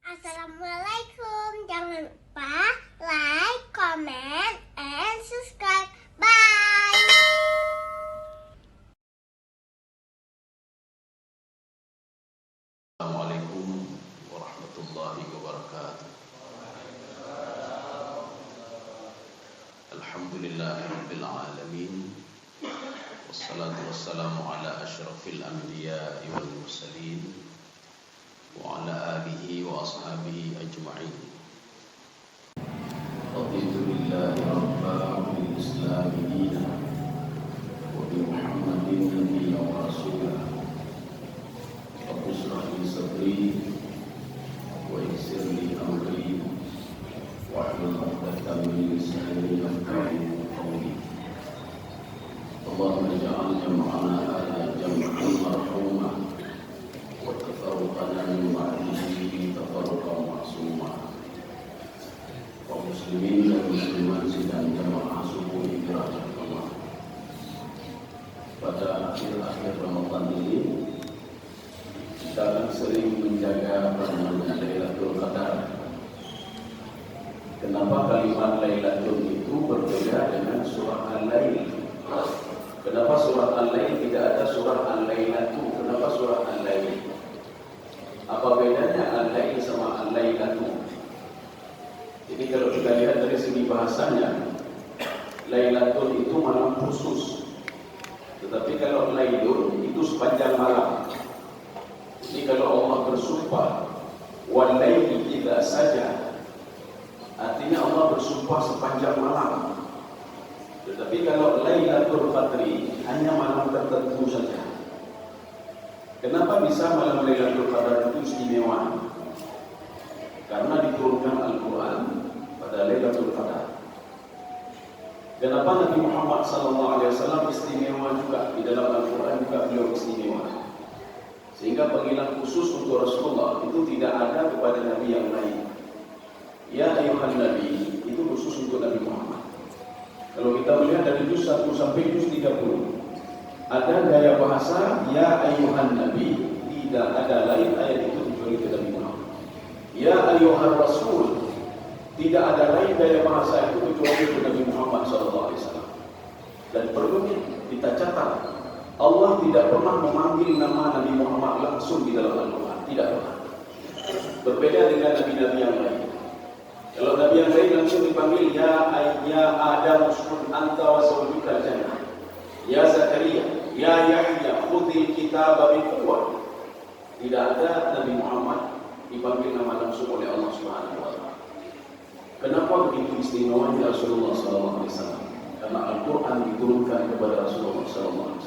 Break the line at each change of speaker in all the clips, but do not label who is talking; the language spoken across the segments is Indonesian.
Assalamualaikum. Jangan lupa like, comment, and subscribe. Bye.
Assalamualaikum warahmatullahi wabarakatuh. Alhamdulillahi rabbil alamin. Wassalatu wassalamu ala asyrafil anbiya'i wal mursalin wa ala alihi wa ashabihi ajma'in. Raditu billahi rabban wa bil islami dinan wa bi Muhammadin nabiyyan wa rasulah. Rabbi shrah li sadri wa yassir li amri wahlul 'uqdatam min lisani yafqahu qawli. Allahumma ij'al jam'ana hadha jam'an marhuma wa tafarruqana min ba'dihi tafarruqan ma'suma. Kaum muslimin dan muslimat sidang jamaah subuh dirahmatullah. Pada akhir Ramadan ini kita akan sering menjaga perjalanan Lailatul Qadar. Kenapa kalimat Lailatul itu berbeda dengan surah Al-Lail? Kenapa surah Al-Lail tidak ada surah Al-Lailatu? Kenapa surah Al-Lail? Apa bedanya Al-Lail sama Al-Lailatu? Jadi kalau kita lihat dari segi bahasanya, Lailatul itu malam khusus. Tetapi kalau Lailun itu sepanjang malam. Jadi kalau Allah bersumpah wal-laili idza saja, artinya Allah bersumpah sepanjang malam. Tetapi kalau Lailatul Qadri hanya malam tertentu saja. Kenapa bisa malam Lailatul Qadar itu istimewa? Karena diturunkan Al-Quran pada Lailatul Qadar. Kenapa Nabi Muhammad SAW istimewa juga? Di dalam Al-Quran juga beliau istimewa. Sehingga panggilan khusus untuk Rasulullah itu tidak ada kepada Nabi yang lain. Ya ayuhan Nabi itu khusus untuk Nabi Muhammad. Kalau kita melihat dari juz 1 sampai juz 30, ada gaya bahasa ya ayuhan Nabi, tidak ada lain ayat itu kecuali ke Nabi Muhammad. Ya ayuhan Rasul, tidak ada lain gaya bahasa itu kecuali ke Nabi Muhammad SAW. Dan perlu kita catat, Allah tidak pernah memanggil nama Nabi Muhammad langsung di dalam Al-Quran. Tidak pernah. Berbeda dengan Nabi-Nabi yang lain. Kalau Nabi yang lain langsung dipanggil ya Adam uskun anta wa zawjuka jannah. Ya Zakaria, ya Yahya khudhil kitaba biquwwah. Tidak ada Nabi Muhammad dipanggil nama langsung oleh Allah Subhanahu wa taala. Kenapa begitu istimewanya Rasulullah SAW? Karena Al-Quran diturunkan kepada Rasulullah SAW.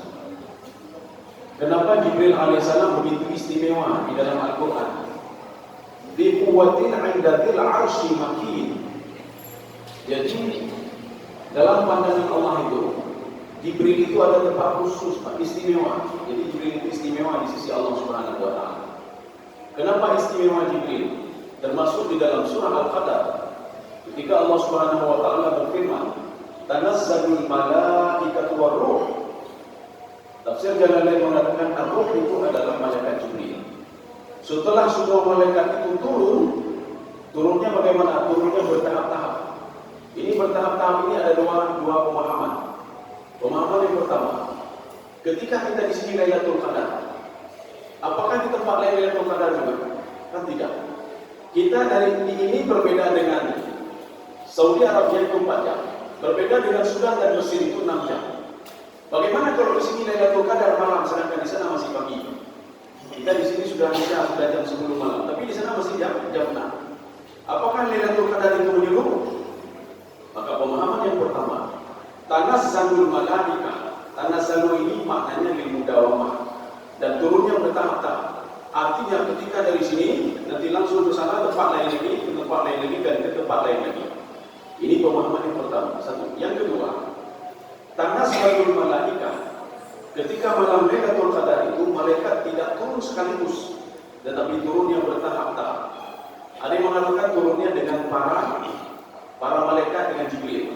Kenapa Jibril alaihissalam begitu istimewa di dalam Al-Quran? Di quwwatin 'inda dzil 'arsy makin. Jadi dalam pandangan Allah itu Jibril itu ada tempat khusus, istimewa. Jadi Jibril itu istimewa di sisi Allah Subhanahu wa taala. Kenapa istimewa Jibril? Termasuk di dalam surah Al-Qadar. Ketika Allah Subhanahu wa taala berfirman, "Tanazzalul malaikatu war-ruh." Tafsir Jalalain mengatakan ar-ruh itu adalah malaikat Jibril. Setelah semua malaikat itu turunnya bagaimana? Turunnya bertahap-tahap. Ini bertahap-tahap ini ada dua pemahaman. Pemahaman yang pertama, ketika kita di sini Lailatul Qadar, apakah di tempat lain Lailatul Qadar juga? Kan tidak. Kita dari ini berbeda dengan Saudi Arabia itu 4 jam. Berbeda dengan Sudan dan Mesir itu 6 jam. Bagaimana kalau di sini Lailatul Qadar malam sedangkan di sana masih pagi? Kita di sini sudah jam 10 malam, tapi di sana masih jam 6. Apakah Lailatul Qadar itu menyeluruh? Maka pemahaman yang pertama, tanazzalul malaika. Tanazzalu ini maknanya lil mudawamah dan turunnya bertahap-tahap. Artinya ketika dari sini nanti langsung ke sana, tempat lain lagi, ke tempat lain lagi, dan ke tempat lain lagi. Ini pemahaman yang pertama. Satu. Yang kedua, tanazzalul malaika. Ketika malam Lailatul Qadar itu malaikat tidak turun sekaligus, tetapi turunnya bertahap-tahap. Ada yang mengatakan turunnya dengan para malaikat dengan Jibril.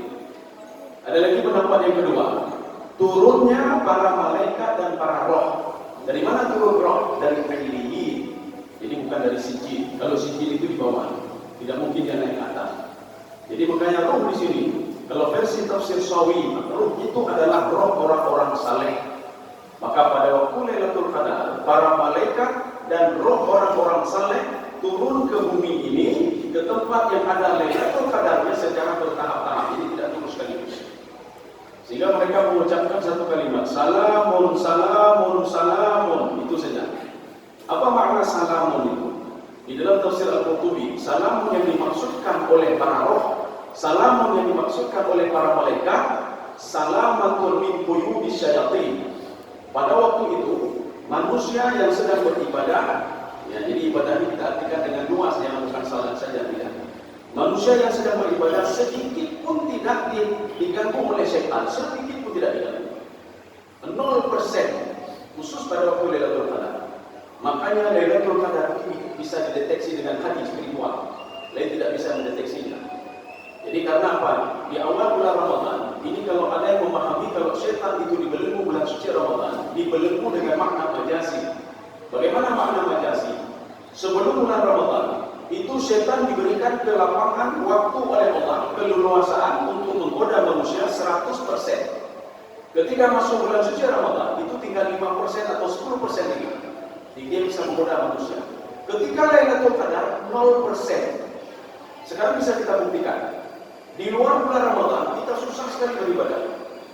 Ada lagi pendapat yang kedua, turunnya para malaikat dan para roh. Dari mana turun roh? Dari illiyin. Jadi bukan bukan dari sijil. Kalau sijil itu di bawah, tidak mungkin dia naik ke atas. Jadi makanya roh di sini, kalau versi tafsir Sawi, roh itu adalah roh orang-orang saleh. Maka pada waktu Lailatul Qadar, para malaikat dan roh orang-orang saleh turun ke bumi ini, ke tempat yang ada Lailatul Qadarnya secara bertahap-tahap. Jadi tidak turun sekaligus. Sehingga mereka mengucapkan satu kalimat, salamun, salamun, salamun. Itu saja. Apa makna salamun itu? Di dalam tafsir Al-Qurtubi, salamun yang dimaksudkan oleh para roh, salamun yang dimaksudkan oleh para malaikat, salamatun min quyudi syayatin. Pada waktu itu, manusia yang sedang beribadah, ya, jadi ibadah ini kita artikan dengan luas, yang bukan salat saja, tidak. Manusia yang sedang beribadah sedikit pun tidak diganggu oleh syaitan, sedikit pun tidak diganggu. 0%, khusus pada waktu Lailatul Qadar. Makanya Lailatul Qadar ini bisa dideteksi dengan hati spiritual. Lain tidak bisa mendeteksinya. Jadi karena apa? Di awal bulan Ramadan, ini kalau ada yang memahami kalau syaitan itu dibelenggu bulan suci Ramadan, dibelenggu dengan makna majazi. Bagaimana makna majazi? Sebelum bulan Ramadan, itu syaitan diberikan kelapangan waktu oleh Allah, keleluasaan untuk menggoda manusia 100%. Ketika masuk bulan suci Ramadan, itu tinggal 5% atau 10% lagi. Dia bisa menggoda manusia. Ketika Lailatul Qadar 0%. Sekarang bisa kita buktikan. Di luar bulan Ramadan kita susah sekali beribadah.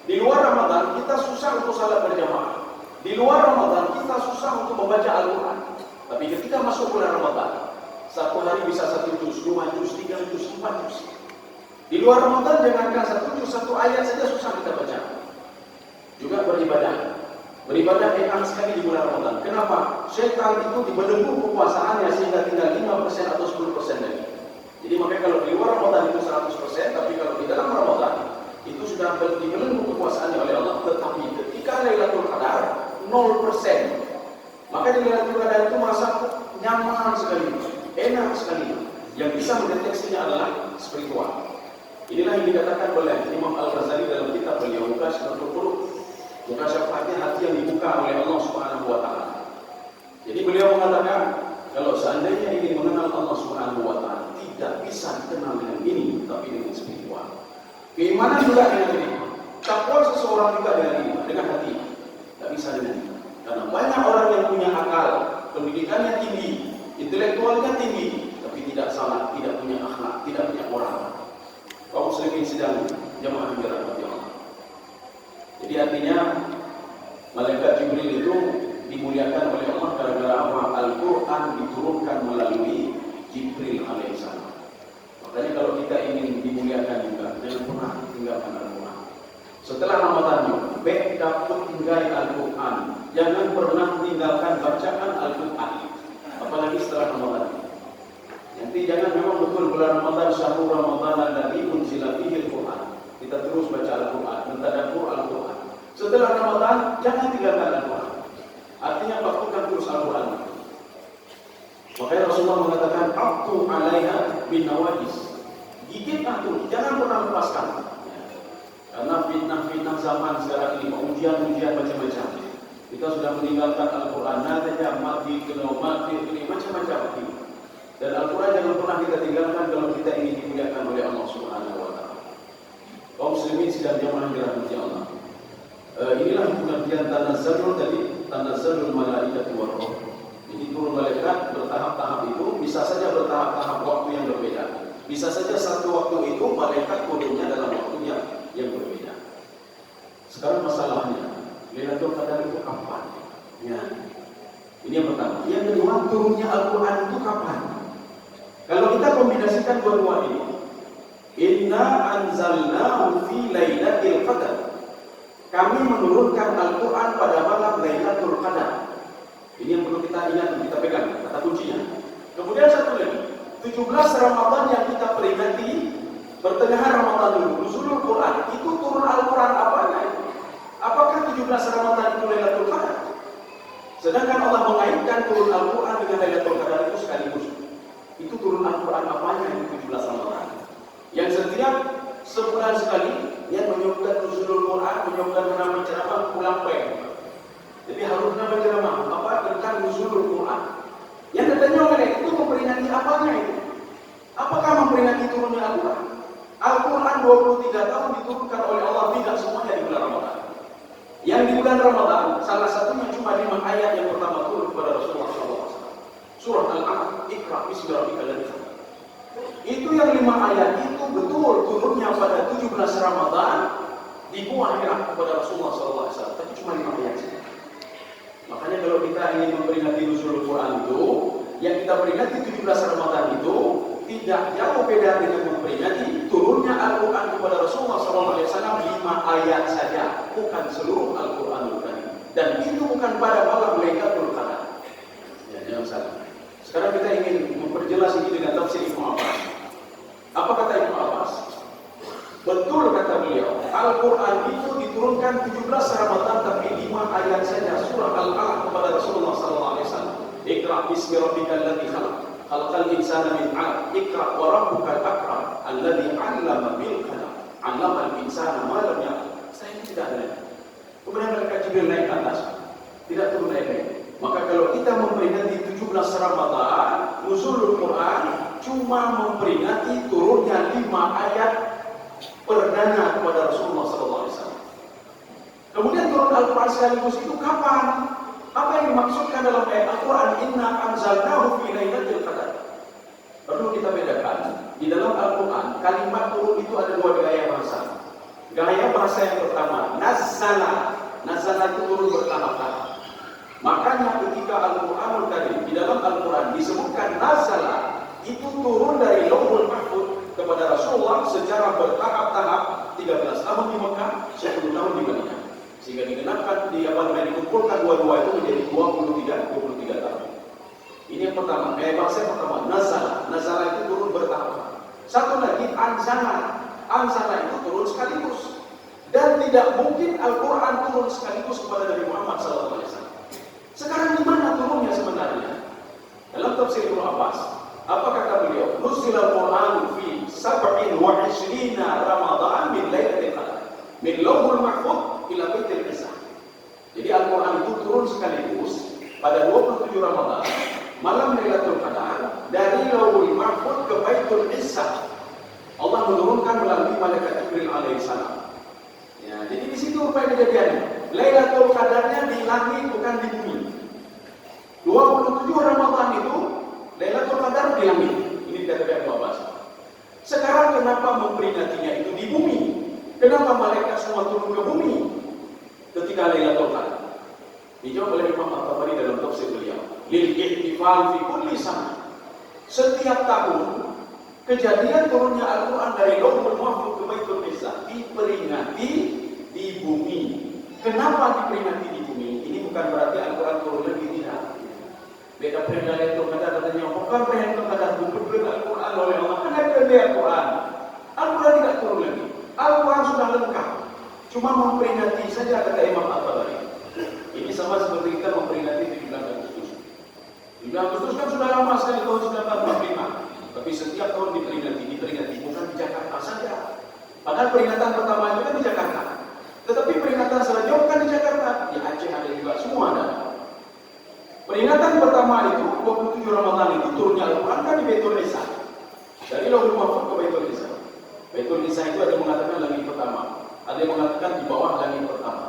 Di luar Ramadan kita susah untuk salat berjamaah. Di luar Ramadan kita susah untuk membaca Al-Quran. Tapi ketika masuk bulan Ramadan, satu hari bisa 1 juz, 2 juz, 3 juz, 4 juz. Di luar Ramadan jangankan 1 juz, 1 ayat saja susah kita baca. Juga beribadah. Beribadah enak sekali di bulan Ramadan. Kenapa? Syaitan itu dibelenggu kekuasaannya sehingga tinggal 5% atau 10% lagi. Jadi makanya kalau di luar Ramadan itu 100%, tapi kalau di dalam Ramadan itu sudah dibelenggu kekuasaannya oleh Allah. Tetapi ketika Lailatul Qadar 0%, maka di Lailatul Qadar itu merasa nyaman sekali, enak sekali. Yang bisa mendeteksinya adalah spiritual. Inilah yang dikatakan oleh Imam Al-Ghazali dalam kitab beliau Mukasyaful Qulub. Mukasyafatnya hati yang dibuka oleh Allah Subhanahu wa taala. Jadi beliau mengatakan, kalau seandainya ingin mengenal Allah Subhanahu wa taala, tidak bisa dikenal dengan ini, tapi dengan spiritual. Keimanan juga dengan ini. Takwa seseorang juga dengan ini, dengan hati. Tidak bisa dengan ini. Karena banyak orang yang punya akal, pendidikannya tinggi, intelektualnya tinggi, tapi tidak salat, tidak punya akhlak, tidak punya moral. Kaum muslimin sedang jamaah dirahmati Allah. Jadi artinya malaikat Jibril itu dimuliakan oleh Allah gara-gara apa? Al-Quran diturunkan melalui Jibril alaihissalam. Makanya kalau kita ingin dimuliakan juga, jangan pernah tinggalkan Al-Quran. Setelah Ramadan, dapat tinggal Al-Quran. Jangan pernah tinggalkan bacaan Al-Quran. Apalagi setelah Ramadan. Nanti jangan memang betul bulan Ramadan, syahrul Ramadan alladzi unzila fihi Al-Quran. Kita terus baca Al-Quran, mentadabbur Al-Quran. Setelah Ramadan, jangan tinggalkan Al-Quran. Artinya lakukan terus Al-Quran. Makanya Rasulullah mengatakan, "Abtu 'alaiha bin nawajis." Gigit terus, jangan pernah lepaskan. Karena fitnah-fitnah zaman sekarang ini, ujian-ujian macam-macam. Kita sudah meninggalkan Al-Quran, nantinya mati, macam-macam. Dan Al-Quran jangan pernah kita tinggalkan kalau kita ingin dimuliakan oleh Allah Subhanahu wa taala. Kaum muslimin sedang jamaah dirahmati Allah. Inilah pengertian tanazzalul tadi, tanazzalul malaikatu war roh. Jadi turun malaikat bertahap-tahap itu bisa saja bertahap-tahap waktu yang berbeda. Bisa saja satu waktu itu malaikat turunnya dalam waktu yang berbeda. Sekarang masalahnya, Lailatul Qadar itu kapan? Ya. Ini yang pertama. Yang kedua, turunnya Al-Quran itu kapan? Kalau kita kombinasikan dua-dua ini, inna anzalnahu fi lailatul qadar. Kami menurunkan Al-Quran pada malam Lailatul Qadar. Ini yang perlu kita ingat, kita pegang kata kuncinya. Kemudian satu lagi, 17 Ramadan yang kita peringati, pertengahan Ramadan dulu, nuzulul Quran, itu turun Al-Quran apanya itu? Apakah 17 Ramadan itu Lailatul Qadar? Sedangkan Allah mengaitkan turun Al-Quran dengan Lailatul Qadar itu sekaligus. Itu turun Al-Quran apanya itu 17 Ramadan? Yang setiap sebulan sekali yang menyebutkan nuzulul Quran, menyebutkan nama ceramah pulang peng. Jadi harus nama ceramah apa tentang nuzulul Quran. Yang katanya oleh diturunkan oleh Allah tidak semuanya di bulan Ramadan. Yang di bulan Ramadan salah satunya cuma 5 ayat yang pertama turun kepada Rasulullah SAW. Surah Al-Alaq, Iqra bismi rabbikal ladzi khalaq. Itu yang 5 ayat itu betul turunnya pada 17 Ramadan di Gua Hira kepada Rasulullah SAW. Tapi cuma 5 ayat saja. Makanya kalau kita ingin memperingati Nuzulul Quran itu, yang kita peringati 17 Ramadan itu tidak jauh beda dengan memperingati turunnya Al-Quran kepada Rasulullah SAW 5 ayat saja, bukan seluruh Al-Quranul Karim. Dan itu bukan pada malam Lailatul Qadar. Ya, jangan salah. Sekarang kita ingin memperjelas ini dengan tafsir Ibnu Abbas. Apa kata Ibnu Abbas? Betul kata beliau, Al-Quran itu diturunkan 17 Ramadan tapi 5 ayat saja, surah Al-Alaq kepada Rasulullah SAW. Iqra bismi rabbikal ladzi khalaq, khalaqal insana min 'alaq, Iqra wa rabbukal akram, alladzi 'allama bil qalam, 'allamal insana ma lam ya'lam. Saya ini tidak ada. Kemudian malaikat Jibril naik ke atas, tidak turun lagi. Maka kalau kita memperingati 17 Ramadan, Nuzulul Quran cuma memperingati turunnya 5 ayat perdana kepada Rasulullah SAW. Kemudian turun Al-Quran sekaligus itu kapan? Apa yang dimaksudkan dalam ayat Al-Quran? Inna anzalnahu fi lailatul qadar. Perlu kita bedakan, di dalam Al-Quran kalimat turun itu ada 2 gaya bahasa. Gaya bahasa yang pertama, nazzala. Nazzala itu turun bertahap-tahap. Makanya ketika Al-Quranul Karim di dalam Al-Quran disebutkan nazala, itu turun dari Lauhul Mahfuz kepada Rasulullah secara bertahap-tahap, 13 tahun di Mekah, 10 tahun di Madinah. Sehingga digenapkan dikumpulkan dua-dua itu menjadi 23 tahun. Ini yang pertama, gaya bahasa yang pertama, nazala. Nazala itu turun bertahap. Satu lagi, anzala. Anzala itu turun sekaligus. Dan tidak mungkin Al-Quran turun sekaligus kepada Nabi Muhammad SAW. Sekarang di mana turunnya sebenarnya? Dalam tafsir Ibnu Abbas, apa kata beliau? Nuzilal Quran fi 27 Ramadan min Lailatul Qadar. Min Lauhul Mahfuz ila Baitul Izzah. Jadi Al-Quran itu turun sekaligus pada 27 Ramadan, malam Lailatul Qadar, dari Lauhul Mahfuz ke Baitul Izzah. Allah menurunkan melalui malaikat Jibril alaihissalam. Ya, jadi di situ rupanya kejadiannya. Lailatul Qadarnya di langit bukan di bumi. 27 Ramadan itu Lailatul Qadar di langit. Ini dikatakan Ibnu Abbas. Sekarang kenapa memperingatinya itu di bumi? Kenapa malaikat semua turun ke bumi ketika Lailatul Qadar? Dijawab oleh Imam At-Tabari dalam tafsir beliau. Lil ihtifal fi kulli sana. Setiap tahun kejadian turunnya Al-Quran dari Lauhul Mahfuz ke Baitul Izzah diperingati di bumi. Kenapa diperingati di bumi? Ini bukan berarti Al-Quran turun lagi, tidak. Beda perintah Lailatul Qadar katanya, bukan perintah Qadar bukan Al-Quran oleh Allah. Kenapa dia Al-Quran? Al-Quran tidak turun lagi. Al-Quran sudah lengkap. Cuma memperingati saja kata Imam At-Tabari. Ini sama seperti kita memperingati 17 Agustus. 17 Agustus kan sudah lama sekali, tahun 1945. Tapi setiap tahun diperingati bukan di Jakarta saja. Padahal peringatan pertama itu kan di Jakarta. Tetapi peringatan selanjutnya bukan di Jakarta, di Aceh ada juga, semua ada. Peringatan pertama itu 27 Ramadan itu turunnya Al-Quran kan di Baitul Izzah. Dari Lauhul Mahfuz ke Baitul Izzah. Baitul Izzah itu ada yang mengatakan langit pertama, ada yang mengatakan di bawah langit pertama.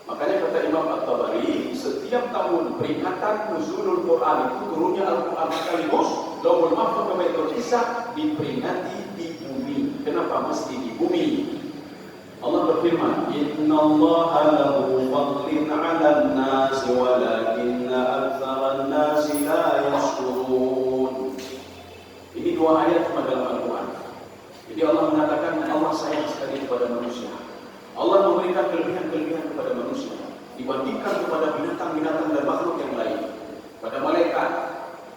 Makanya kata Imam At-Tabari, setiap tahun peringatan Nuzulul Quran itu turunnya Al-Quran sekaligus Lauhul Mahfuz ke Baitul Izzah diperingati di bumi. Kenapa mesti di bumi? Allah berfirman, Innallaha lahu fadlin 'alan nasi walakinna aktsaran nasi la yashkurun. Ini 2 ayat cuma dalam Al-Quran. Jadi Allah mengatakan Allah sayang sekali kepada manusia. Allah memberikan kelebihan-kelebihan kepada manusia dibandingkan kepada binatang-binatang dan makhluk yang lain. Pada malaikat,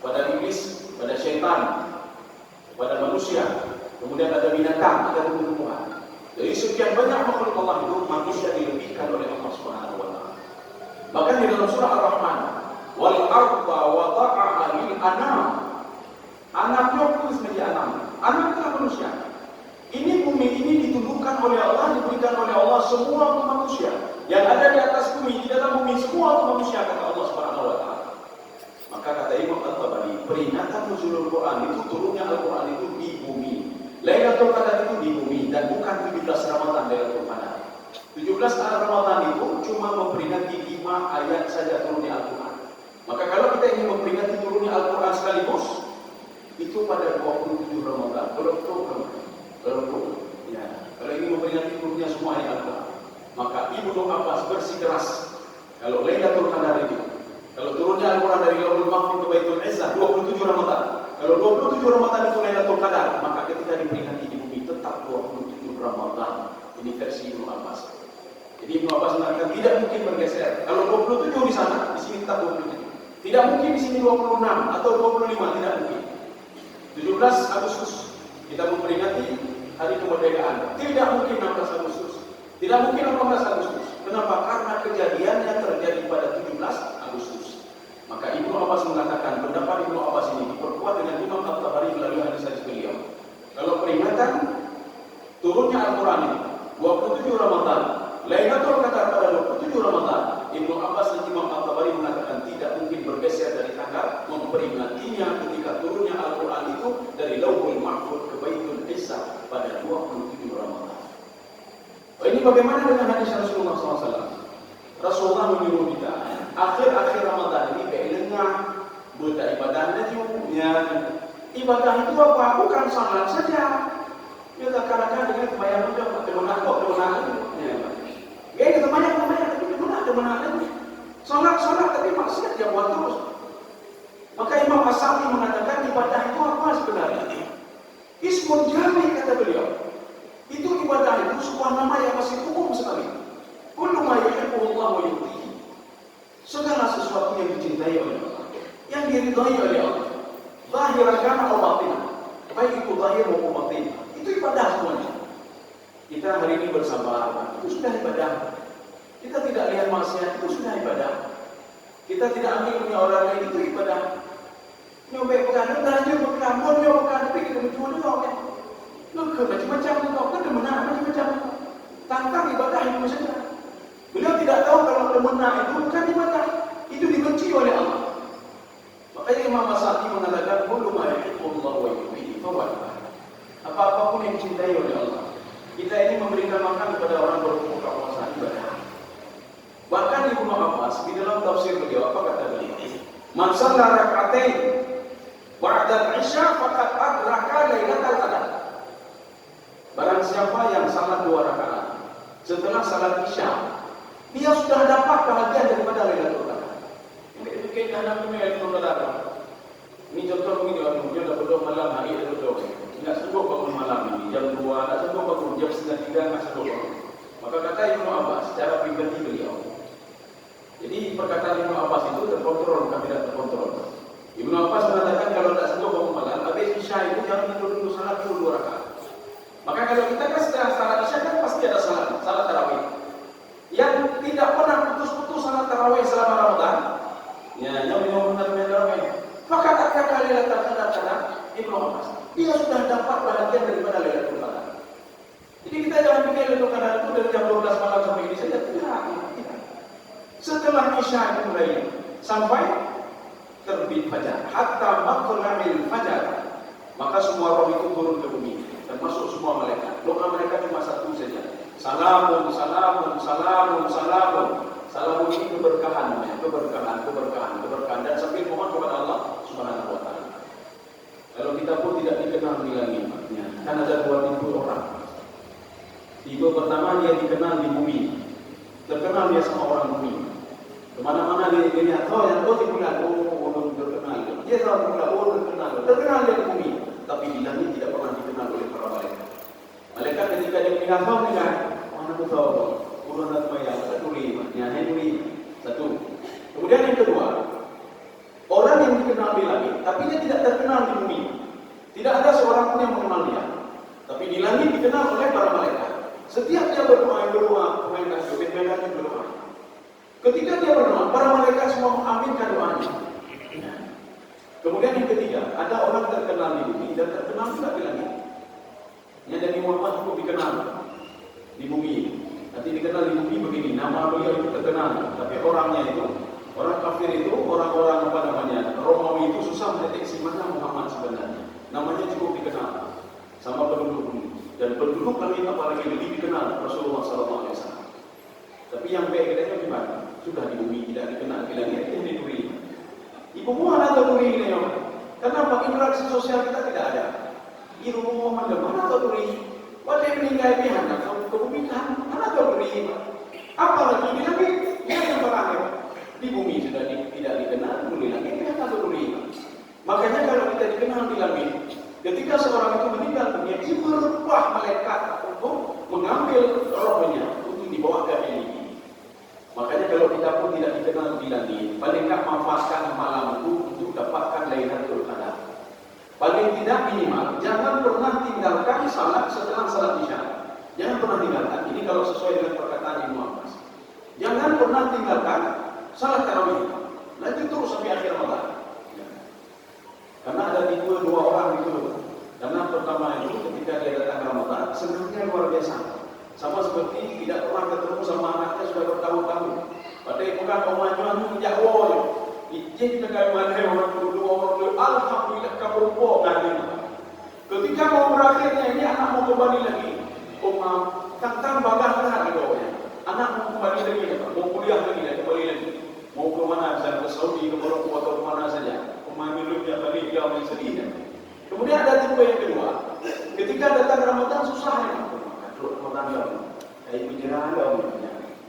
pada iblis, pada syaitan, pada manusia, kemudian ada binatang, ada tumbuh-tumbuhan. Dari sekian banyak makhluk Allah itu, manusia dilebihkan oleh Allah Subhanahu wa Ta'ala. Bahkan di dalam surah Ar-Rahman, wal arda wada'aha lil anam. Anaknya itu menjadi anam. Anak adalah manusia. Ini bumi ini ditundukkan oleh Allah, diberikan oleh Allah semua untuk manusia. Yang ada di atas bumi, di dalam bumi semua untuk manusia, kata Allah Subhanahu wa Ta'ala. Maka kata Imam At-Tabari, peringatan Nuzulul Quran itu turunnya Al-Quran itu di bumi. Lailatul Qadar itu di bumi dan bukan 17 Ramadan Lailatul Qadar. 17 Ramadan itu cuma memperingati 5 ayat saja turunnya Al-Quran. Maka kalau kita ingin memperingati turunnya Al-Quran sekaligus, itu pada 27 Ramadan, Oktober. Ya, kalau ingin memperingati turunnya semua ayat Al-Quran, maka Ibnu Abbas bersikeras kalau Lailatul Qadar itu, kalau turunnya Al-Quran dari Lauhul Mahfuz ke Baitul Izzah 27 Ramadan. Kalau 27 Ramadan itu Lailatul Qadar, maka ketika diperingati di bumi tetap 27 Ramadan. Ini versi Ibnu Abbas. Jadi Ibnu Abbas mengatakan tidak mungkin bergeser. Kalau 27 di sana, di sini tetap 27. Tidak mungkin di sini 26 atau 25, tidak mungkin. 17 Agustus kita memperingati hari kemerdekaan. Tidak mungkin 16 Agustus. Tidak mungkin 18 Agustus. Kenapa? Karena kejadiannya terjadi pada 17 Agustus. Maka Ibnu Abbas mengatakan pendapat Ibnu Abbas ini diperkuat dengan Imam At-Tabari melalui hadis beliau. Kalau peringatan turunnya Al-Quran ini 27 Ramadan, Lailatul Qadar pada 27 Ramadan, Ibnu Abbas dan Imam At-Tabari mengatakan tidak mungkin bergeser dari tanggal memperingatinya ketika turunnya Al-Quran itu dari Lauhul Mahfuz ke Baitul Izzah pada 27 Ramadan. Ini bagaimana dengan hadis Rasulullah SAW? Rasulullah menyuruh kita akhir-akhir Ramadan ini berilengah buat ibadahnya juga. Ibadah itu apa? Bukan salat saja. Ya kadang-kadang dengan kebayang juga kemenangan. Ya kita banyak kemenangan. Salat tapi maksiat dia buat terus. Maka Imam As-Sa'di mengatakan ibadah itu apa sebenarnya? Ismun jami kata beliau. Itu ibadah itu sebuah nama yang masih umum sekali. Kullu ma yuhibbu Allah wa yurdihi. Segala sesuatu yang dicintai oleh Allah, yang diridhai oleh Allah, zahiran kana atau batin, baik itu zahir maupun batin, itu ibadah semuanya. Kita hari ini bersabar, itu sudah ibadah. Kita tidak lihat maksiat, itu sudah ibadah. Kita tidak ambil punya orang lain, itu ibadah. Nyobek bukan, belanja bukan, bonyo bukan, tapi kita menjual juga kan. Lu macam-macam itu, kan menang macam-macam. Tantang ibadah itu saja. Beliau tidak tahu kalau kemenang itu bukan ibadah, itu dibenci oleh Allah. Makanya Imam As-Sa'di mengatakan kullu ma yuhibbu Allah wa yurdihi fa huwa ibadah. Apa-apapun yang dicintai oleh Allah, kita ini memberikan makan kepada orang berbuka puasa ibadah. Bahkan Ibnu Abbas di dalam tafsir beliau apa kata beliau? Man shalla rak'atain ba'da al-'isya faqad adraka lailatul qadar. Barang siapa yang salat 2 rakaat setelah salat Isya, dia sudah dapat bahagian daripada Lailatul Qadar. Ini kita nak Lailatul Qadar. Ini contoh begini orang dia dah berdoa malam hari dah berdoa. Tidak sanggup bangun malam ini jam 2, tak sanggup bangun jam 9:30, tak sanggup bangun. Maka kata Ibnu Abbas secara pribadi beliau. Jadi perkataan Ibnu Abbas itu terkontrol bukan tidak terkontrol. Ibnu Abbas mengatakan kalau tak sanggup bangun malam, habis Isya itu jangan tidur salat 2 rakaat. Maka kalau kita kan setelah salat Isya kan pasti ada salat tarawih. Yang tidak pernah putus-putus salat tarawih selama Ramadan, ya yang benar tarawih. Maka tak kata Lailatul Qadar Ibnu Abbas, dia sudah dapat bahagian daripada Lailatul Qadar. Jadi kita jangan pikir Lailatul Qadar itu dari jam 12 malam sampai ini saja. Tidak. Setelah Isya itu mulai sampai terbit fajar, hatta matla'il fajar, maka semua roh itu turun ke bumi. Termasuk semua malaikat. Doa mereka cuma satu saja. Salamun, salamun, salamun, salamun. Salamun ini keberkahan namanya. Keberkahan. Dan sambil mohon kepada Allah Subhanahu wa ta'ala. Kalau kita pun tidak dikenal di langit, kan ada 2 tipe orang. Tipe pertama dia dikenal di bumi. Terkenal dia sama orang bumi. Kemana-mana dia lihat, oh yang di bulan, orang terkenal. Dia tahu di bulan, terkenal. Terkenal dia di bumi. Tapi di langit tidak pernah dikenal oleh para malaikat. Malaikat ketika dia melihat kau dengan mana tu tahu, urun dan mayat satu lima, satu. Kemudian yang kedua, orang yang dikenal di langit, tapi dia tidak terkenal di bumi. Tidak ada seorang pun yang mengenal dia. Tapi di langit dikenal oleh para malaikat. Setiap dia berdoa, malaikat berdoa. Ketika dia berdoa, para malaikat semua mengaminkan doanya. Kemudian yang ketiga, ada orang terkenal di bumi dan terkenal juga di langit. Yang Nabi Muhammad cukup dikenal di bumi. Nanti dikenal di bumi begini, nama beliau itu terkenal. Tapi orangnya itu, orang kafir itu, orang-orang apa namanya, Romawi itu susah mendeteksi mana Muhammad sebenarnya. Namanya cukup dikenal sama penduduk lebih apalagi lebih dikenal Rasulullah SAW. Tapi yang baik katanya gimana? Sudah di bumi tidak dikenal, bilang itu yang diberi. Ibu mana atau duri ini orang? Kenapa interaksi sosial kita tidak ada? Ibu mana atau duri? Wajah meninggal pihak atau kebumikan mana atau duri? Apalagi di langit yang terakhir di bumi sudah tidak dikenal, di langit pihak atau duri? Makanya kalau kita dikenal di langit, ketika seorang itu meninggal dunia, itu berubah malaikat untuk mengambil rohnya untuk dibawa ke ini. Makanya kalau kita pun tidak dikenal di langit, paling tak manfaatkan malam itu untuk dapatkan Lailatul Qadar. Paling tidak minimal, jangan pernah tinggalkan salat setelah salat Isya. Jangan pernah tinggalkan. Ini kalau sesuai dengan perkataan Ibnu Abbas. Jangan pernah tinggalkan salat tarawih. Lanjut terus sampai akhir Ramadan. Karena ada dua orang itu. Karena pertama itu ketika dia datang Ramadan, senangnya luar biasa. Sama seperti tidak pernah ketemu sama anaknya sudah bertahun-tahun. Padahal bukan omanya itu jauh. Ijin dengan mana orang dulu alhamdulillah kaburpo kan. Ketika mau berakhirnya ini anak mau kembali lagi. Tantang bangga gitu ya. Anak mau kembali lagi, mau kuliah lagi, kembali lagi. Mau ke mana? Misalnya ke Saudi, ke Maroko atau ke mana saja. Memilih dia balik dia sedih. Kemudian ada tipe yang kedua. Ketika datang Ramadan susah ya. Ramadan jauh, kayak penjelahan jauh,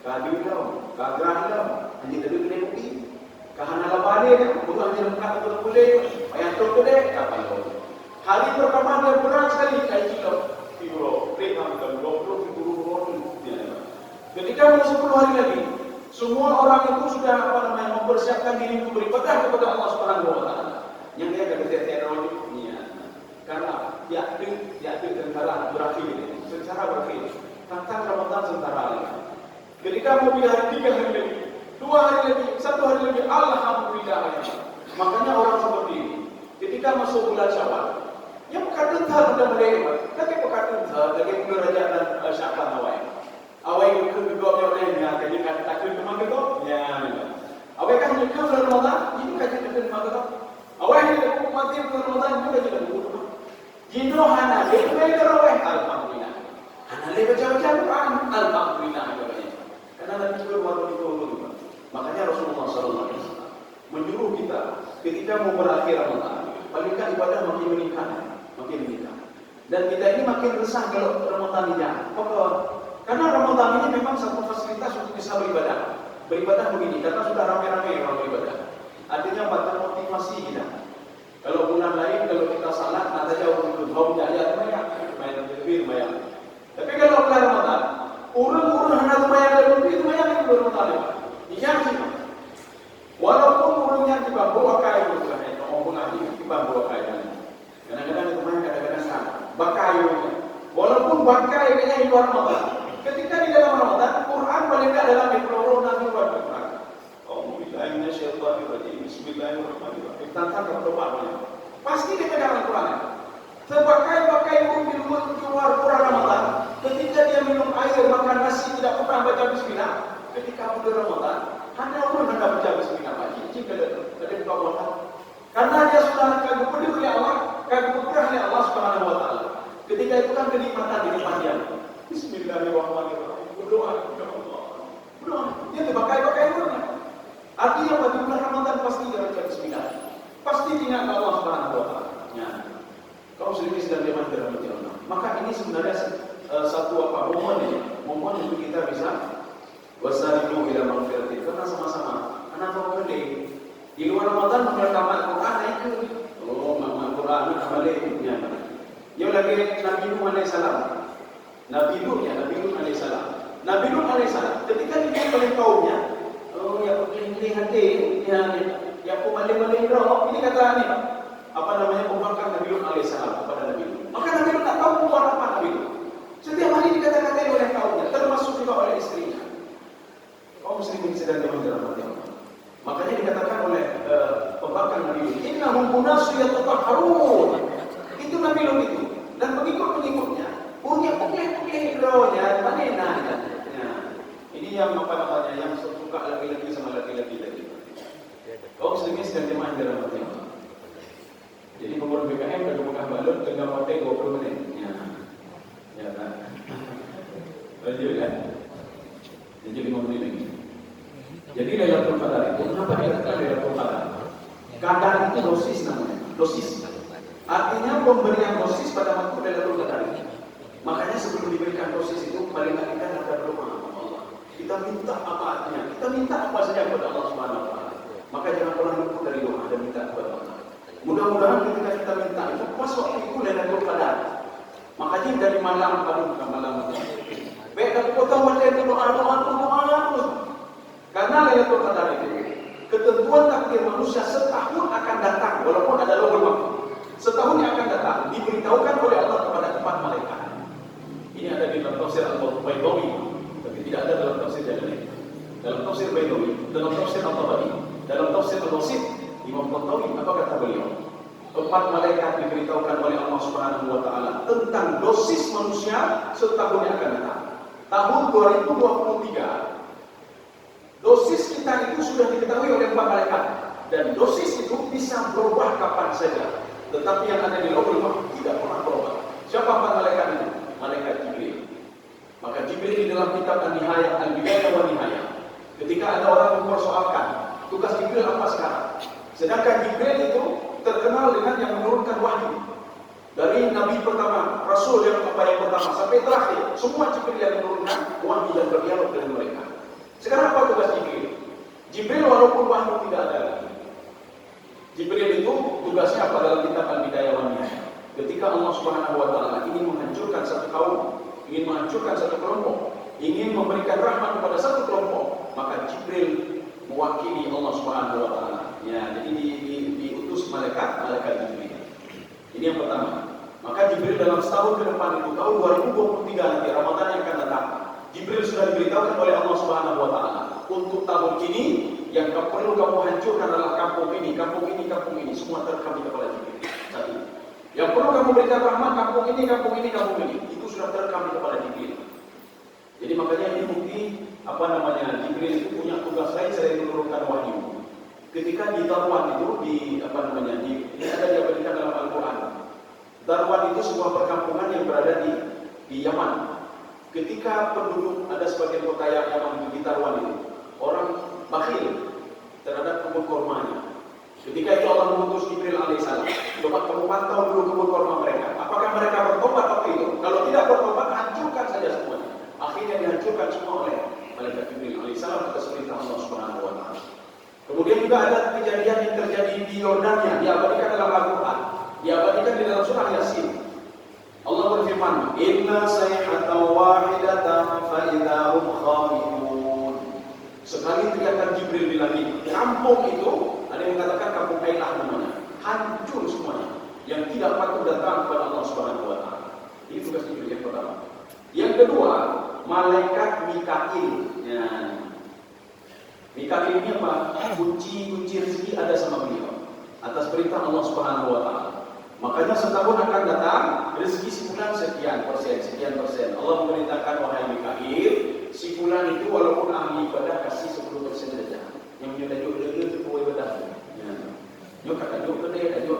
kagak jauh, kagak jauh, hanya tadi kena bukti, kahana lapade kan, bukan hanya lengkap betul boleh, bayar tu deh, kapan jauh. Hari pertama dia berat sekali, kayak kilo, rekam kan, 20 ketika mau 10 hari lagi, semua orang itu sudah mempersiapkan diri untuk beribadah kepada Allah Subhanahu Wa Taala. Yang dia kata teknologinya, karena dia tentara berakhir. Secara berakhir, tentang Ramadan sementara lagi. Ketika mau pilih hari 3 hari lagi, 2 hari lagi, 1 hari lagi, alhamdulillah. Makanya orang seperti ini, ketika masuk bulan Syawal, yang pekat tentar sudah mulai, lagi pekat tentar, lagi mulai raja dan Syawal awal. Awal itu kedua olehnya, jadi takkan kemana itu? Ya, awal kan juga bulan Ramadan, ini kan juga kemana itu? Awal itu mati bulan Ramadan juga juga dulu. Jindo hana, dia awal alhamdulillah. Hana baca-baca Quran, alhamdulillah. Karena Nabi juga baru. Makanya Rasulullah SAW menyuruh kita ketika mau berakhir Ramadan, palingkan ibadah makin meningkat. Dan kita ini makin resah kalau Ramadan ini. Karena Ramadan ini memang satu fasilitas untuk bisa beribadah begini, karena sudah ramai-ramai orang beribadah. Artinya motivasi kita. Kalau bulan lain, kalau kita salat, nanti jauh itu jauh jaya main lebih lumayan. Tapi kalau bulan Ramadan, urun hendak lumayan lebih lumayan itu Ramadan. Iya sih. Walaupun urunnya di bawah kayu bukan maupun lagi di bawah kayu. Kadang-kadang itu main, kadang-kadang sama. Bakayu. Walaupun bakai kayaknya di luar Ramadan. Ketika di dalam Ramadan, Quran paling tidak dalam Al-Quran nanti buat Quran. Bismillahirrahmanirrahim. Tentang berdoa. Pasti dia pegang Al-Quran. Sebagai pun di luar Quran Ramadan. Ketika dia minum air, makan nasi, tidak pernah baca Bismillah. Ketika bulan Ramadan, hanya orang hendak baca Bismillah lagi. Jika ada buka Quran. Karena dia sudah kagum peduli oleh Allah, kagum peduli oleh Allah Subhanahu Wa Taala. Ketika itu kan kenikmatan di depannya. Bismillahirrahmanirrahim. Berdoa kepada Allah. Berdoa. Dia dipakai Quran. Artinya pada bulan Ramadan pasti dia baca Bismillah. Pasti ingat Allah Subhanahu Wa Taala. Ya. Kau sendiri sedang diaman dalam Allah. Maka ini sebenarnya satu momen untuk kita bisa wasari'u ila maghfiratin, karena sama-sama karena tahu beli di luar Ramadan mengerti Al-Quran itu Al-Quran amalnya. Yang lagi Nabi Nuh alaihissalam. Nabi Nuh alaihissalam. Nabi Nuh alaihissalam ketika dia oleh kaumnya, ya begini hati ya pemaling-maling roh, ini kata ini apa namanya pembangkang Nabi Nuh alaihissalam kepada Nabi Nuh. Maka Nabi Nuh tak tahu buat apa Nabi Nuh. Setiap hari dikata-katai oleh kaumnya, termasuk juga oleh istrinya. Kaum muslimin sedang dalam Allah. Makanya dikatakan oleh pembangkang Nabi Nuh, innahum unasun yatatahharun. Itu Nabi Nuh itu dan pengikut-pengikutnya punya rohnya panena. Ini yang apa namanya yang suka laki-laki sama laki-laki tadi. Kaum muslimin sedang jemaah dalam Allah. Jadi pengurus BKM kalau buka balon tengah hotel 20 menit. Ya. Ya kan? Lanjut kan? Jadi 5 menit lagi. Jadi Lailatul Qadar itu kenapa dikatakan Lailatul Qadar? Qadar itu dosis namanya, dosis. Artinya pemberian dosis pada waktu Lailatul Qadar. Makanya sebelum diberikan dosis itu paling kita ada berdoa kepada Allah. Kita minta apa artinya? Kita minta apa saja kepada Allah Subhanahu wa taala. Maka jangan pernah luput dari doa dan minta kepada Allah. Mudah-mudahan ketika kita minta itu pas waktu itu Lailatul Qadar. Makanya dari malam bukan malam. Baik, tapi kota wajah itu doa terus. Karena Lailatul Qadar itu ketentuan takdir manusia setahun akan datang, walaupun ada lowul waktu. Setahun yang akan datang diberitahukan oleh Allah kepada 4 malaikat. Ini ada di dalam tafsir Al-Baydawi, tapi tidak ada dalam tafsir yang lain. Dalam tafsir Baydawi, dalam tafsir Al-Tabari, dalam tafsir Al-Wasit, Imam Qurtubi, apa kata beliau? 4 malaikat diberitahukan oleh Allah Subhanahu wa taala tentang dosis manusia setahun yang akan datang. Tahun 2023. Dosis kita itu sudah diketahui oleh 4 malaikat dan dosis itu bisa berubah kapan saja. Tetapi yang ada di Lauhul Mahfuz tidak pernah berubah. Siapa 4 malaikat itu? Malaikat Jibril. Maka Jibril di dalam kitab An-Nihayah, Al-Bidayah wa Nihayah, ketika ada orang mempersoalkan tugas Jibril apa sekarang? Sedangkan Jibril itu terkenal dengan yang menurunkan wahyu. Dari Nabi pertama, Rasul yang pertama sampai terakhir, semua Jibril yang menurunkan wahyu dan berdialog dengan mereka. Sekarang apa tugas Jibril? Jibril walaupun wahyu tidak ada lagi, Jibril itu tugasnya apa dalam kitab Al-Bidayah wa Nihayah? Ketika Allah Subhanahu wa taala ingin menghancurkan satu kaum, ingin menghancurkan satu kelompok, ingin memberikan rahmat kepada satu kelompok, maka Jibril mewakili Allah Subhanahu wa taala. Ya, jadi diutus malaikat Jibril. Ini yang pertama. Maka Jibril dalam setahun ke depan itu tahun 2023 nanti Ramadan yang akan datang, Jibril sudah diberitahukan oleh Allah Subhanahu wa taala, untuk tahun ini yang perlu kamu hancurkan adalah kampung ini, semua terekam di kepala Jibril. Satu. Yang perlu kamu berikan rahmat kampung ini, itu sudah terekam di kepala Jibril. Jadi makanya ini bukti Jibril itu punya tugas lain selain menurunkan wahyu. Ketika di Darwan itu ini ada diabadikan dalam Al-Quran. Darwan itu sebuah perkampungan yang berada di Yaman. Ketika penduduk ada sebagian kota Yaman di Darwan itu, orang bakhil terhadap kebun kormanya. Ketika itu Allah mengutus Jibril alaihissalam, coba kamu pantau dulu kebun korma mereka. Apakah mereka bertobat atau itu? Kalau tidak bertobat, hancurkan saja semuanya. Akhirnya dihancurkan semua oleh malaikat Jibril alaihissalam atas perintah Allah Subhanahu wa taala. Kemudian juga ada kejadian yang terjadi di Yordania, diabadikan dalam Al-Quran, diabadikan di dalam surah Yasin. Allah berfirman, "Inna sayhatan wahidatan fa idza hum khamidun." Sekali teriakan Jibril di langit, kampung itu, ada yang mengatakan kampung Ailah namanya, hancur semuanya, yang tidak patut datang kepada Allah Subhanahu wa taala. Ini tugas Jibril yang pertama. Yang kedua, malaikat Mikail. Ya. Mikail ini apa? Kunci rezeki ada sama beliau atas perintah Allah Subhanahu wa taala. Makanya setahun akan datang rezeki si fulan sekian persen. Allah memerintahkan, wahai Mikail, si fulan itu walaupun ahli ibadah kasih 10% saja. Yang menyudajuk itu kuat ibadah. Ya. Yo kata yo gede, yo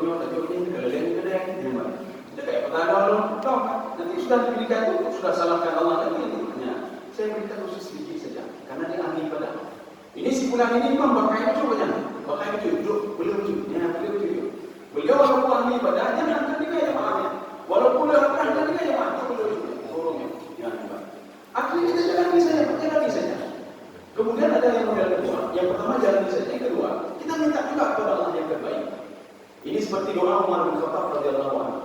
ini kalau lain gede, gimana? Dia kayak petanda loh, nanti sudah diberikan itu sudah salahkan Allah lagi. Ya. Saya berikan khusus sedikit saja karena dia ahli ibadah. Ini si fulan ini memang pakai itu, beliau walaupun ahli ibadah, jangan angkat dia yang maafnya. Walaupun dia pernah dia yang maaf, beliau juga tolongnya. Ya, akhirnya kita jalani saja. Kemudian ada yang model kedua. Yang pertama jalani saja. Yang kedua, kita minta juga kepada Allah yang terbaik. Ini seperti doa Umar bin Khattab radhiyallahu anhu.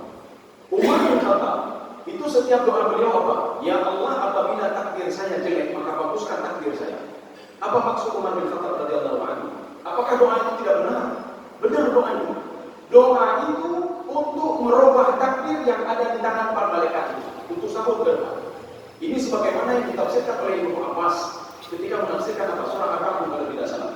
Umar bin Khattab itu setiap doa beliau apa? Ya Allah, apabila takdir saya jelek, maka baguskan takdir saya. Apa maksud Umar bin Khattab radhiyallahu anhu? Apakah doa itu tidak benar? Benar doa itu. Doa itu untuk merubah takdir yang ada di tangan para malaikat itu untuk sahur ke depan. Ini sebagaimana yang ditafsirkan oleh Ibnu Abbas ketika menafsirkan surah Al-Kahfi kalau tidak salah.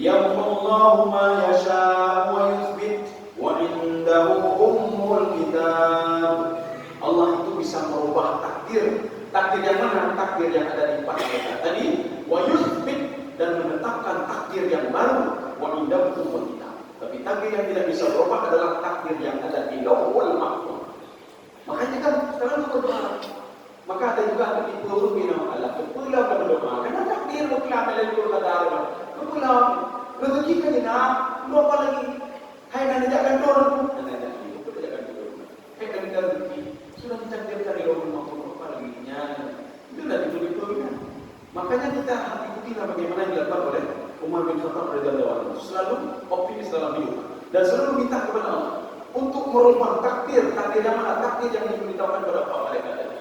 Yamhullahu ma yasha'u wa yuthbit wa indahu ummul kitab. Allah itu bisa merubah takdir. Takdir yang mana? Takdir yang ada di empat malaikat tadi. Wa yuthbit, dan menetapkan takdir yang baru. Wa indahu ummul kitab. Tapi takdir yang tidak bisa berubah adalah takdir yang ada di Lauhul Mahfuz. Makanya kan kalau berdoa. Maka ada juga ada di pulau Minang Allah. Kepulau dan berdoa. Karena takdir mutlak melalui kadar. Kepulau rezeki kan ina, lu apa lagi? Hai nak jaga turun. Nak jaga itu jaga turun. Hai kan rezeki. Sudah ditakdirkan di Allah maupun apa lagi nya. Itu dah ditulis kan. Makanya kita ikutilah bagaimana yang dilakukan oleh Umar bin Khattab radhiyallahu anhu. Selalu optimis dalam hidup dan selalu minta kepada Allah untuk merubah takdir yang mana takdir yang diberitahukan kepada para malaikat tadi.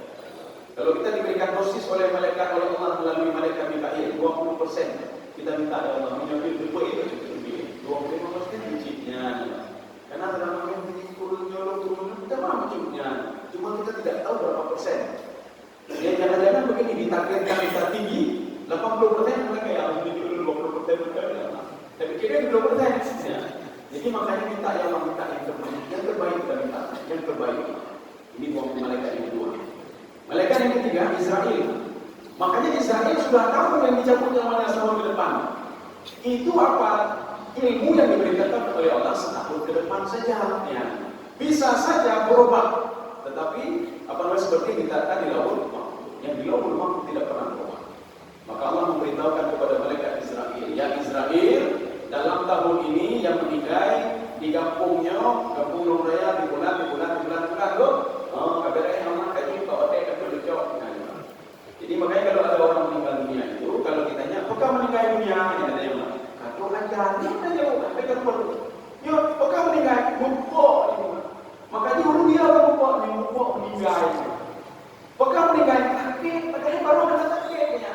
Kalau kita diberikan dosis oleh malaikat oleh Allah melalui malaikat Mikail 20%, kita minta ya Allah menyambil depa itu lebih 25% wujudnya. Karena dalam yang turun kita mahu wujudnya. Cuma kita tidak tahu berapa persen. Ya jangan-jangan begini ditakdirkan kita tinggi 80% mereka yang harus dulu 20% mereka. Tapi kira 20% ya. Jadi makanya minta yang Allah minta yang terbaik kita minta, yang terbaik. Ini buah malaikat yang kedua. Malaikat yang ketiga Israel. Makanya Israel sudah tahu yang dicabut nyawanya setahun ke depan. Itu apa? Ilmu yang diberikan oleh Allah setahun ke depan saja. Ya. Bisa saja berubah. Tetapi apa namanya seperti dikatakan di Lauhul Mahfuz. Yang di Lauhul Mahfuz tidak pernah berubah. Maka Allah memberitahukan kepada malaikat Israel, ya Israel, dalam tahun ini yang meninggal di kampungnya, kampung Long Raya di bulan loh. Oh, kabarnya yang mana kaji kau otak kau lecok. Jadi makanya kalau ada orang meninggal dunia itu, kalau ditanya, apakah meninggal dunia? Ini ada yang mana? Kau ajar, ni ada yang mana? Mereka perlu. Yo, apakah meninggal? Mupok ini. Makanya orang dia orang mupok meninggal. Apakah meninggal? Sakit, padahal baru kena sakitnya.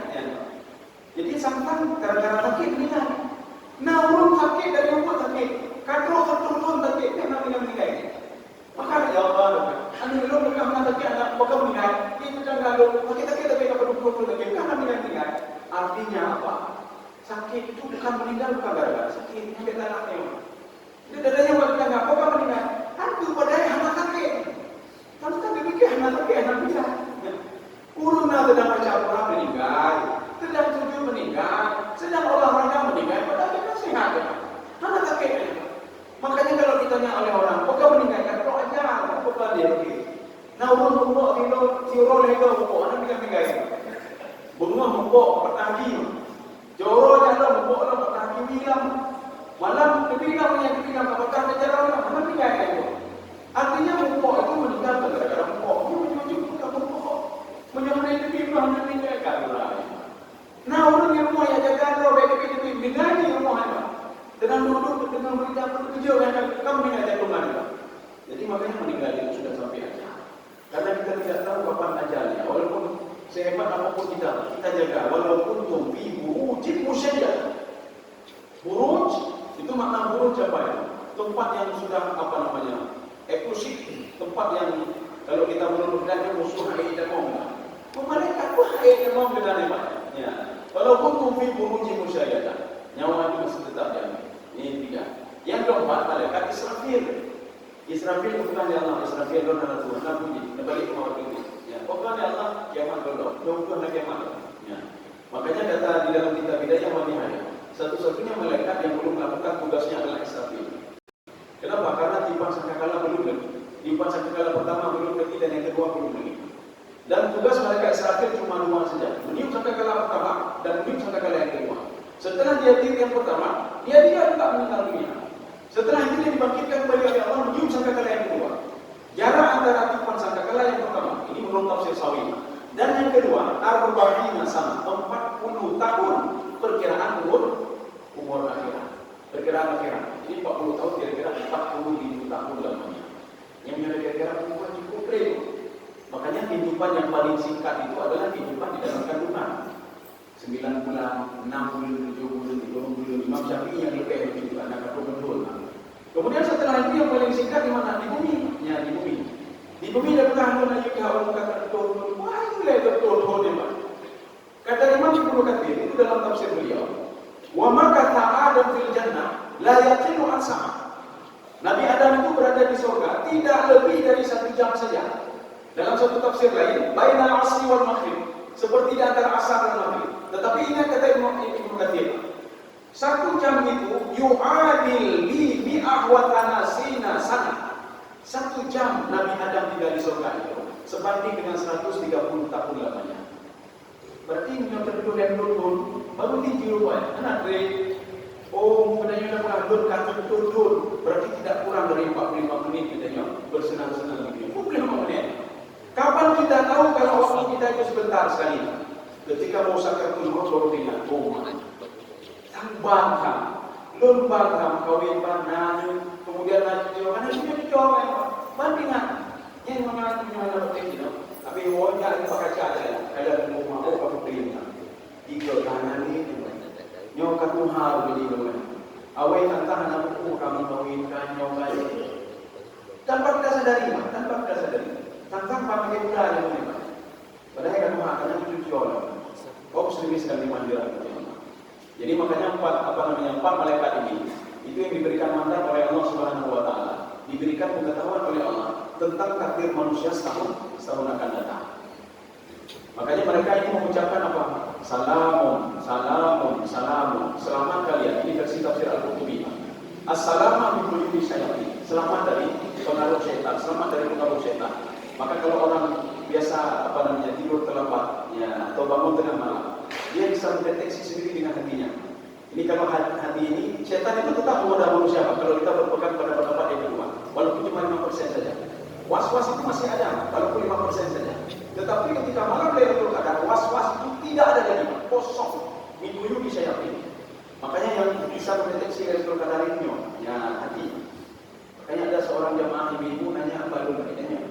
Jadi sampai gara-gara sakit meninggal. Nah, orang sakit dari mupok sakit. Kadro terturun sakit, kenapa meninggal? Maka ya Allah, anda belum pernah menghadapi anak, maka meninggal. Itu kan kalau sakit-sakit tapi tak perlu lagi, karena meninggal. Artinya apa? Sakit itu bukan meninggal, bukan gara-gara sakit. Ini kata anaknya. Itu dadanya buat meninggal, maka meninggal. Itu padahal anak sakit. Kalau kita berpikir anak sakit, anak bisa. Urunnya sedang baca Al-Quran meninggal, sedang sujud meninggal, sedang olahraga meninggal, padahal kita sehat. Anak sakit. Makanya kalau ditanya oleh orang, kok kau meninggalkan? Kau ajar, kau dia pergi. Nah, orang mempok si orang lega mempok, anak meninggal. Bunga mempok, petagi. Joro jalan mempok, petagi bilang. Malam kebilang yang kebilang, apakah kejaran orang? Anak meninggal. Artinya mempok itu meninggal gara-gara mempok. Dia menyujuk bukan mempok. Menyujuk itu bimbang, dia meninggalkan. Nah, orang yang rumah yang jaga roh, baik-baik itu meninggal di rumahnya. Dengan duduk, dengan berita kerja yang kamu meninggal jatuh juga. Jadi makanya meninggal itu sudah sampai aja. Karena kita tidak tahu kapan ajalnya. Walaupun sehebat apapun kita jaga. Walaupun tumpi burujin musyayya. Buruj itu makna buruj apa ya? Tempat yang sudah apa namanya? Eksklusif. Tempat yang kalau kita menurutkan musuh hai dan mau. Mereka pun hai dan mau dengan apa? Ya. Walaupun tumpi burujin musyayya. Nyawa itu masih tetap jamin. Ini tiga. Yang keempat, malaikat Israfil. Israfil bukan ya Allah. Israfil adalah Tuhan. Nabi ini. Kembali ke mawar ini. Ya. Bukan ya Allah. Kiamat dulu. Tuhan kiamat. Ya. Makanya kata di dalam kitab Bidayah wa Nihayah. Satu-satunya malaikat yang belum melakukan tugasnya adalah Israfil. Kenapa? Karena tipan sangkakala belum lagi. Tipan sangkakala pertama belum lagi dan yang kedua belum lagi. Dan tugas malaikat Israfil cuma dua saja. Meniup sangkakala pertama dan meniup sangkakala yang kedua. Setelah dia tiup yang pertama, dia juga meninggal dunia. Setelah itu dia dibangkitkan kembali oleh Allah mencium sangkakala yang kedua. Jarak antara tiupan sangkakala yang pertama, ini menurut tafsir Sawi. Dan yang kedua, arba'ina sana, 40 tahun perkiraan umur akhirat. Perkiraan akhirat. Jadi 40 tahun kira-kira 40.000 tahun lamanya. Yang kira-kira umur cukup real. Makanya kehidupan yang paling singkat itu adalah kehidupan di dalam kandungan. 9 bulan, 6 bulan, 7 bulan, 30 bulan, Imam Syafi'i yang lebih itu anak aku betul. Kemudian setelah itu yang paling singkat di mana? Di bumi. Ya, di bumi. Di bumi ada pengahun lagi orang kata betul. Wah, itu lah betul dia. Kata Imam Ibnu Katsir itu dalam tafsir beliau. Wa maka Adam fil jannah la yaqilu an sama. Nabi Adam itu berada di surga tidak lebih dari 1 jam saja. Dalam satu tafsir lain, bainal asri wal maghrib, seperti di antara asar dan maghrib. Tetapi ingat kata Ibnu Katsir, 1 jam itu yu'adil bi ahwatanasina sana. 1 jam Nabi Adam tinggal di surga itu sebanding dengan 130 tahun lamanya. Berarti yang tertentu yang turun baru tinggi rupanya. Anak pedanya dah mengatur kata turun, berarti tidak kurang dari 45 menit pedanya bersenang-senang begini. 45 menit. Kapan kita tahu kalau waktu kita itu sebentar sekali? Ketika mau sakaratul maut baru ingat, tambahkan, lembagam kawin panah, kemudian nanti mana itu dicoba, bandingan, yang mana begini. Tapi wajah ini pakai cara, ada rumah apa begini. Tiga kanan ini, nyokat Tuhan begini. Awal tentang anak buku kami kawinkan nyokat tanpa kita sadari, tentang pakai bulan yang mana. Padahal kan Tuhan akan cuci orang. Kau muslimis dan dimandiran. Jadi makanya empat malaikat ini itu yang diberikan mandat oleh Allah Subhanahu wa taala, diberikan pengetahuan oleh Allah tentang takdir manusia setahun akan datang. Makanya mereka ini mengucapkan apa? Salamun, salamun, salamun. Selamat kalian. Ini versi tafsir Al-Qurtubi. Assalamu min kulli syai'in. Selamat dari pengaruh syaitan, selamat dari pengaruh syaitan. Maka kalau orang biasa tidur terlambat ya, atau bangun tengah malam, dia bisa mendeteksi sendiri dengan hatinya. Ini kalau hati ini, setan itu tetap menggoda manusia kalau kita berpegang pada pendapat yang kedua, walaupun cuma 5% saja. Was-was itu masih ada, walaupun 5% saja. Tetapi ketika malam Lailatul Qadar, was-was itu tidak ada lagi, kosong. Minggu bisa yakin. Makanya yang bisa mendeteksi Lailatul Qadar itu ya hati. Makanya ada seorang jamaah ibu nanya apa dulu bedanya?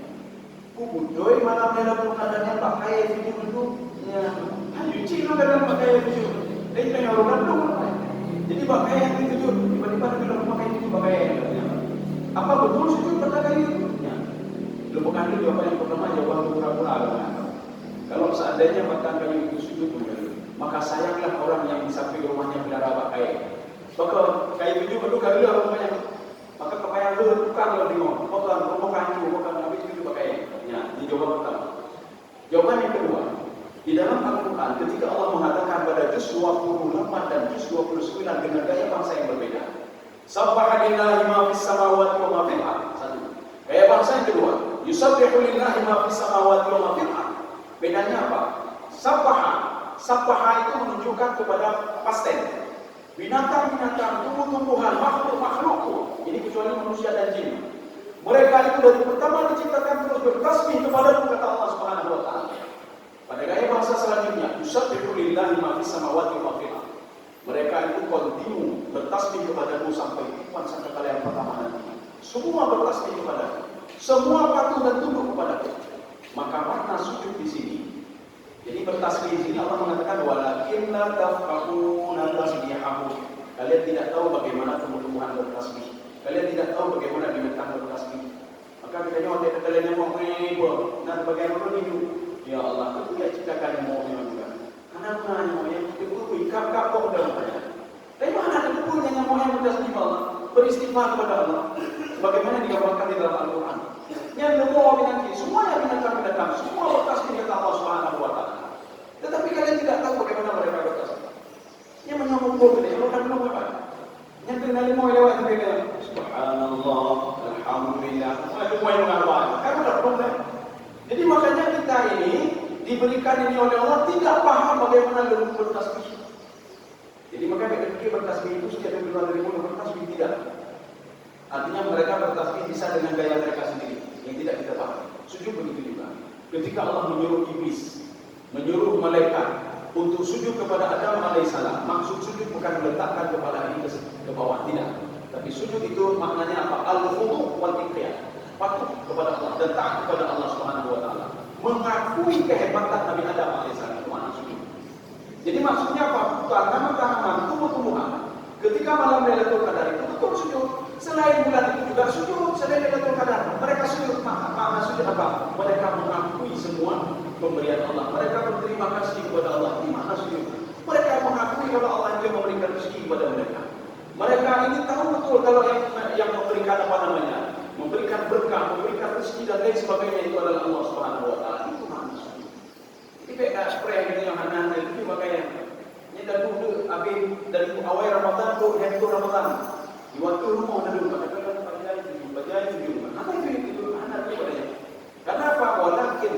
Budoi malam Lailatul Qadarnya pakai video itu ya cuci lu dalam pakai video. Dia tanya orang dulu. Jadi pakai yang itu tiba-tiba bilang pakai itu pakai. Apa betul sujud pada kali itu? Ya. Lu bukan itu jawaban yang pertama jawaban pura-pura. Kalau seandainya makan kayu itu sujud maka sayanglah orang yang di samping rumahnya pelihara pakai. Maka kayu itu perlu kali rumahnya. Maka kepayang lu tukang lo bingung. Bukan kayu, bukan habis itu pakai. Ya, ini jawaban pertama. Jawaban yang kedua, di dalam Al-Quran ketika Allah mengatakan pada juz 28 dan juz 29 dengan gaya bangsa yang berbeda. Sabbaha lillahi ma fis samawati wa ma fil ardh. Satu. Gaya bangsa yang kedua, yusabbihu lillahi ma fis samawati wa ma fil ardh. Bedanya apa? Sabbaha itu menunjukkan kepada pasten. Binatang-binatang, tumbuh-tumbuhan, makhluk-makhluk. Ini kecuali manusia dan jin. Mereka itu dari pertama diciptakan terus bertasbih kepada kata Allah Subhanahu wa taala. Pada gaya bangsa selanjutnya, yusabbihu lillahi ma fis samawati wa ma fil ardh. Mereka itu kontinu bertasbih kepadaku sampai kali yang pertama nanti. Semua bertasbih kepadaku. Semua patuh dan tunduk kepadaku. Maka makna sujud di sini. Jadi bertasbih di sini Allah mengatakan walakin la tafqahuna tasbihahum. Kalian tidak tahu bagaimana tumbuh-tumbuhan bertasbih. Kalian tidak tahu bagaimana binatang bertasbih. Maka kita nyawa kalian yang mau ribu, dan bagaimana hidup. Ya Allah, itu ya ciptakan yang mau juga. Kenapa yang itu ikat kok udah banyak. Dari mana ada kumpulnya yang mau yang bertasbih Allah? Beristighfar kepada Allah. Bagaimana digambarkan di dalam Al-Quran. Yang mau binatang, semuanya binatang, semua bertasbih kata Allah Subhanahu wa taala. Tetapi kalian tidak tahu bagaimana mereka bertasbih. Yang menyambung boleh, kalau kan belum apa? Yang kenali mau lewat mereka. Subhanallah, alhamdulillah. Itu mau yang apa? Karena ada problem. Jadi makanya kita ini diberikan ini oleh Allah tidak paham bagaimana lembut bertasbih. Jadi maka ketika bertasbih itu setiap yang keluar dari mulut bertasbih tidak. Artinya mereka bertasbih bisa dengan gaya mereka sendiri yang tidak kita paham. Sujud begitu juga. Ketika Allah menyuruh iblis, menyuruh malaikat untuk sujud kepada Adam alaihissalam, maksud sujud bukan meletakkan kepala ini ke bawah, tidak. Tapi sujud itu maknanya apa? Al-khudu' wal inqiyad. Patuh kepada Allah dan taat kepada Allah Subhanahu wa taala. Mengakui kehebatan Nabi Adam alaihissalam itu makna sujud. Jadi maksudnya apa? Tanaman-tanaman, tumbuh-tumbuhan. Ketika malam Lailatul Qadar itu betul sujud. Selain bulan itu juga sujud, selain Lailatul Qadar. Mereka sujud, makna sujud apa? Mereka mengakui semua pemberian Allah. Mereka berterima kasih kepada Allah. Ini makna sujud. Mereka mengakui kalau Allah yang memberikan rezeki kepada mereka. Mereka ini tahu betul kalau yang memberikan apa namanya, memberikan berkah, memberikan rezeki dan lain sebagainya itu adalah Allah Subhanahu wa taala. Itu makna sujud. Ini beda pray yang hanan itu makanya ini dulu abis dari awal Ramadan ke akhir Ramadan. Di waktu rumah dulu katakan baca itu apa itu padanya. Karena apa? Walakin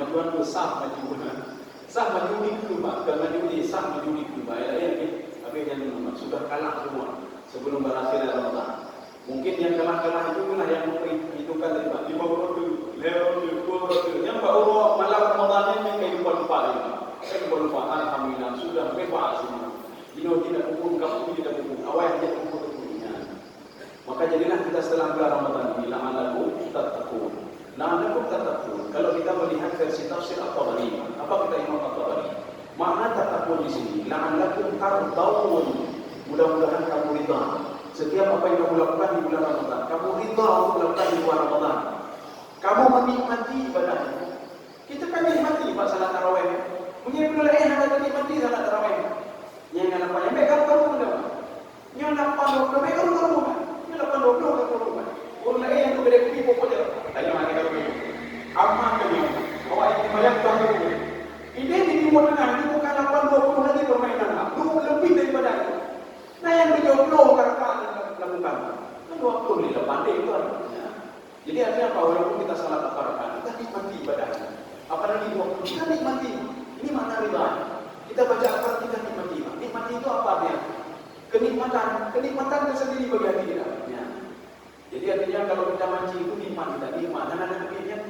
kemajuan tu sah maju. Sah maju di Kuba, ke maju di sah maju di Kuba. Ya, tapi yang sudah kalah semua sebelum berakhir Ramadan. Mungkin yang kalah-kalah itu lah yang memperhitungkan tadi 50 tu, 20 tu. Yang baru malam Ramadan ini kehidupan lupa lagi. Kehidupan lupa, alhamdulillah sudah bebas semua. Dino tidak kumpul, kamu tidak kumpul. Awal dia kumpul kumpulnya. Maka jadilah kita setelah bulan Ramadan ini la'alakum tattaqun. La'alakum tattaqun. Kalau kita melihat versi tafsir At-Tabari, apa kita Imam At-Tabari? Makna tattaqun di sini, la'alakum tardawun. Mudah-mudahan kamu ridha. Setiap apa yang kamu lakukan di bulan Ramadan, kamu ridha untuk melakukan di bulan Ramadan. Kamu menikmati ibadahnya. Kita kan menikmati Pak salat tarawih. Punya bulan ada menikmati salat tarawih. Yang apa yang mereka tahu enggak? Yang apa mereka tahu enggak? Yang apa mereka tahu enggak? Bulan yang tu beda kuih pokoknya. Tanya lagi kalau begitu. Amma kami. Awak ini banyak tahu. Ini di timur tengah ini bukan 80 lagi permainan. Lebih daripada itu. Nah yang berjodoh kakak lakukan. Kan waktu ni dah pandai itu artinya. Jadi artinya apa? Walaupun kita salah takarakan, kita nikmati ibadahnya. Apalagi waktu kita nikmati. Ini makna ridha. Kita baca apa kita nikmati. Nikmati itu apa dia? Kenikmatan tersendiri bagi hati kita. Ya. Jadi artinya kalau kita manci itu nikmat kita nikmat. Dan ada kemudian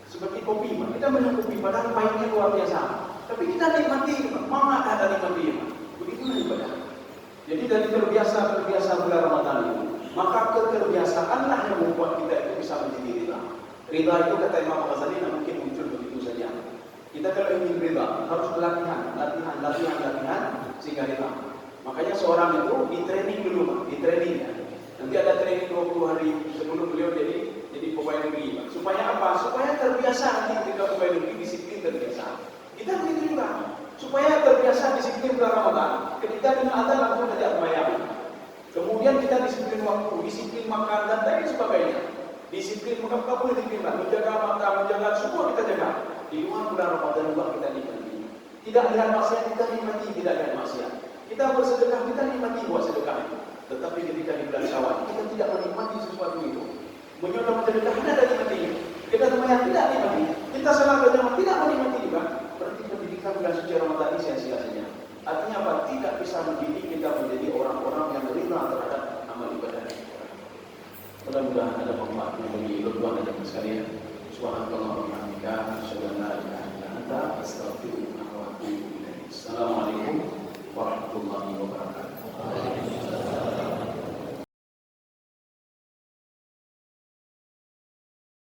seperti kopi. Kita minum kopi padahal pahitnya luar biasa. Tapi kita nikmati. Mana ada nikmati. Begitulah ibadah. Jadi dari terbiasa bulan Ramadan itu, maka keterbiasaanlah yang membuat kita itu bisa menjadi ridha. Ridha itu kata Imam Ghazali tidak mungkin muncul begitu saja. Kita kalau ingin ridha harus latihan sehingga ridha. Makanya seorang itu di training dulu, di training ya. Nanti ada training 20 hari sebelum beliau jadi pegawai negeri. Supaya apa? Supaya terbiasa nanti ketika pegawai negeri disiplin terbiasa. Kita begitu juga. Supaya terbiasa disiplin bulan Ramadan, ketika dengan azan langsung saja sembahyang. Kemudian kita disiplin waktu, disiplin makan dan lain sebagainya. Disiplin makan tak boleh disiplin, menjaga makan, menjaga semua kita jaga. Di luar bulan Ramadan juga kita nikmati. Tidak lihat maksiat kita nikmati, tidak lihat maksiat. Kita bersedekah kita nikmati buat sedekah itu. Tetapi ketika di bulan Syawal kita tidak menikmati sesuatu itu. Menyodok sedekah tidak ada nikmatinya. Kita sembahyang tidak nikmati. Kita salat berjamaah tidak menikmati juga. Berarti pendidikan bulan suci Ramadan ini sia-sia saja. Artinya apa? Tidak bisa mendidik kita menjadi orang-orang yang ridha terhadap amal ibadah. Mudah-mudahan ada manfaatnya bagi tuan-tuan dan sekalian.